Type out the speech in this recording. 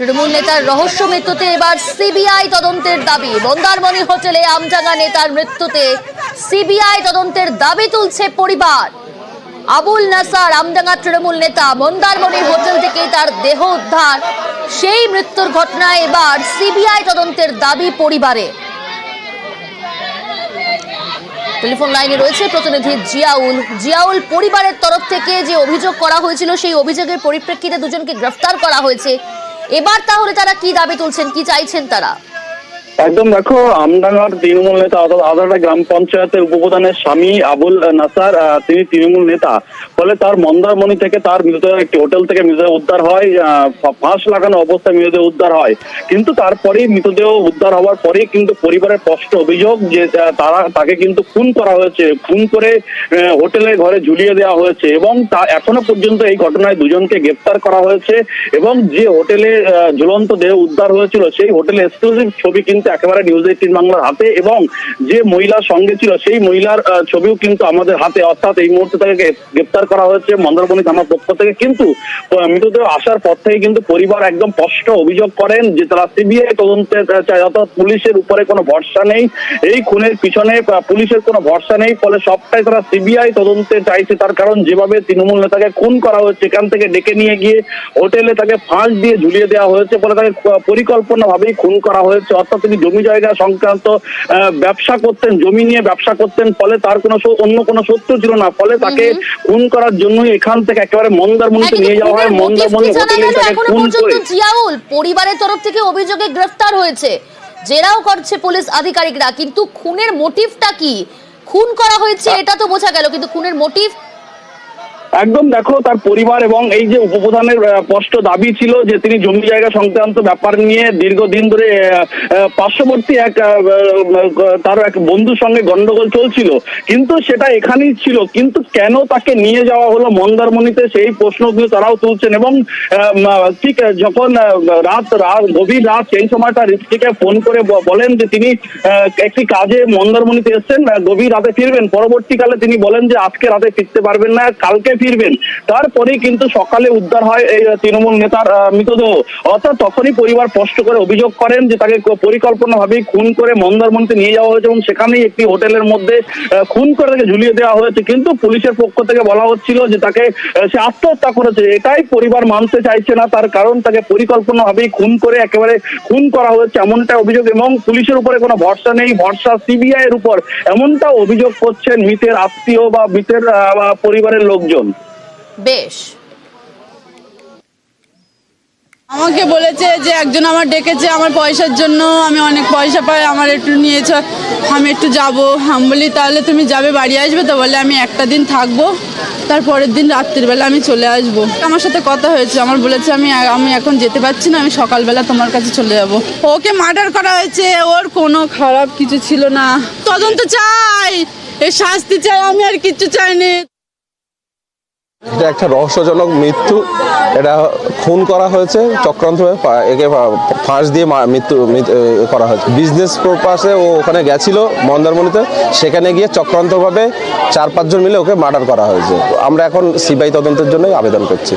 তৃণমূল নেতার রহস্য মৃত্যুতে এবার সিবিআই তদন্তের দাবি। মন্দারমণি হোটেলে আমজাঙ্গা নেতার মৃত্যুতে সিবিআই তদন্তের দাবি তুলছে পরিবার। আবুল নাসার আমজাঙ্গা তৃণমূল নেতা, মন্দারমণি হোটেল থেকে তার দেহ উদ্ধার। সেই মৃত্যুর ঘটনায় এবার সিবিআই তদন্তের দাবি পরিবারে। টেলিফোন লাইনে রয়েছে প্রতিনিধি জিয়াউল। জিয়াউল, পরিবারের তরফ থেকে যে অভিযোগ করা হয়েছিল সেই অভিযোগের পরিপ্রেক্ষিতে দুজনকে গ্রেফতার করা হয়েছে। এবার তাহলে তারা কি দাবি তুলছেন, কি চাইছেন তারা? একদম দেখো, আমডাঙ্গার তৃণমূল নেতা আদারটা গ্রাম পঞ্চায়েতের উপপ্রধানের স্বামী আবুল নাসার, তিনি তৃণমূল নেতা। ফলে তার মন্দারমণি থেকে তার মৃতদেহ একটি হোটেল থেকে মৃতদেহ উদ্ধার হয়, ফাঁস লাগানো অবস্থায় মৃতদেহ উদ্ধার হয়। কিন্তু তারপরেই মৃতদেহ উদ্ধার হওয়ার পরেই কিন্তু পরিবারের স্পষ্ট অভিযোগ যে তাকে কিন্তু খুন করা হয়েছে, খুন করে হোটেলের ঘরে ঝুলিয়ে দেওয়া হয়েছে এবং তা এখনো পর্যন্ত এই ঘটনায় দুজনকে গ্রেফতার করা হয়েছে। এবং যে হোটেলে ঝুলন্ত দেহ উদ্ধার হয়েছিল সেই হোটেলের এক্সক্লুসিভ ছবি কিন্তু একেবারে নিউজ 18 বাংলার হাতে, এবং যে মহিলার সঙ্গে ছিল সেই মহিলার ছবিও কিন্তু আমাদের হাতে। অর্থাৎ এই মুহূর্তে তাকে গ্রেফতার করা হয়েছে মন্দারমণি থানার পক্ষ থেকে। কিন্তু মৃতদেহ আসার পর থেকে কিন্তু পরিবার একদম স্পষ্ট অভিযোগ করেন যে তারা সিবিআই তদন্তে চায়, অর্থাৎ পুলিশের উপরে কোনো ভরসা নেই। এই খুনের পিছনে পুলিশের কোনো ভরসা নেই, ফলে সবটাই তারা সিবিআই তদন্তে চাইছে। তার কারণ যেভাবে তৃণমূল নেতাকে খুন করা হয়েছে, এখান থেকে ডেকে নিয়ে গিয়ে হোটেলে তাকে ফাঁস দিয়ে ঝুলিয়ে দেওয়া হয়েছে, ফলে তাকে পরিকল্পনাভাবেই খুন করা হয়েছে। অর্থাৎ তিনি জমি জায়গা সংক্রান্ত ব্যবসা করতেন, জমি নিয়ে ব্যবসা করতেন, ফলে তার কোনো অন্য কোনো শত্রু ছিল না। ফলে তাকে খুন করার জন্যই এখান থেকে একেবারে মন্দারমণিতে নিয়ে যাওয়া হয়। মন্দারমণি হোটেলে তাকে খুন করে। জিয়াউল, পরিবারের তরফ থেকে অভিযোগে গ্রেফতার হয়েছে, জেরাও করছে পুলিশ আধিকারিকরা, কিন্তু খুনের মোটিভটা কি? খুন করা হয়েছে এটা তো বোঝা গেল, কিন্তু খুনের মোটিভ? একদম দেখো, তার পরিবার এবং এই যে উপপ্রধানের স্পষ্ট দাবি ছিল যে তিনি জমি জায়গা সংক্রান্ত ব্যাপার নিয়ে দীর্ঘদিন ধরে পার্শ্ববর্তী তার এক বন্ধুর সঙ্গে গন্ডগোল চলছিল, কিন্তু সেটা এখানেই ছিল। কিন্তু কেন তাকে নিয়ে যাওয়া হলো মন্দারমণিতে, সেই প্রশ্ন কিন্তু তারাও তুলছেন। এবং ঠিক যখন গভীর রাত, সেই সময়টা ঋষিকে ফোন করে বলেন যে তিনি একটি কাজে মন্দারমণিতে এসেছেন, গভীর রাতে ফিরবেন। পরবর্তীকালে তিনি বলেন যে আজকে রাতে ফিরতে পারবেন না, কালকে ফিরবেন। তারপরেই কিন্তু সকালে উদ্ধার হয় এই তৃণমূল নেতার মৃতদেহ। অর্থাৎ তখনই পরিবার স্পষ্ট করে অভিযোগ করেন যে তাকে পরিকল্পনাভাবেই খুন করে মন্দারমণিতে নিয়ে যাওয়া হয়েছে এবং সেখানেই একটি হোটেলের মধ্যে খুন করে তাকে ঝুলিয়ে দেওয়া হয়েছে। কিন্তু পুলিশের পক্ষ থেকে বলা হচ্ছিল যে তাকে সে আত্মহত্যা করেছে। এটাই পরিবার মানতে চাইছে না, তার কারণ তাকে পরিকল্পনাভাবেই খুন করে একেবারে খুন করা হয়েছে এমনটা অভিযোগ। এবং পুলিশের উপরে কোনো ভরসা নেই, ভরসা সিবিআই এর উপর, এমনটা অভিযোগ করছেন মৃতের আত্মীয় বা মৃতের পরিবারের লোকজন। বেশ, আমাকে বলেছে যে একজন আমার ডেকেছে আমার পয়সার জন্য, আমি অনেক পয়সা পাই, আমার একটু নিয়েছ, আমি একটু যাবো। আমি বলি তাহলে তুমি যাবে, বাড়ি আসবে? তো বলে আমি একটা দিন থাকবো, তারপরের দিন রাত্রিবেলা আমি চলে আসবো। আমার সাথে কথা হয়েছে, আমার বলেছে আমি এখন যেতে পারছি না, আমি সকালবেলা তোমার কাছে চলে যাব। ওকে মার্ডার করা হয়েছে, ওর কোনো খারাপ কিছু ছিল না। তদন্ত চাই, এর শাস্তি চাই, আমি আর কিচ্ছু চাইনি। এটা একটা রহস্যজনক মৃত্যু, এটা খুন করা হয়েছে চক্রান্তভাবে, একে ফাঁস দিয়ে মৃত্যু করা হয়েছে। বিজনেস পারপাসে ও ওখানে গেছিল মন্দারমণিতে, সেখানে গিয়ে চক্রান্তভাবে 4-5 জন মিলে ওকে মার্ডার করা হয়েছে। আমরা এখন সিবিআই তদন্তের জন্য আবেদন করছি।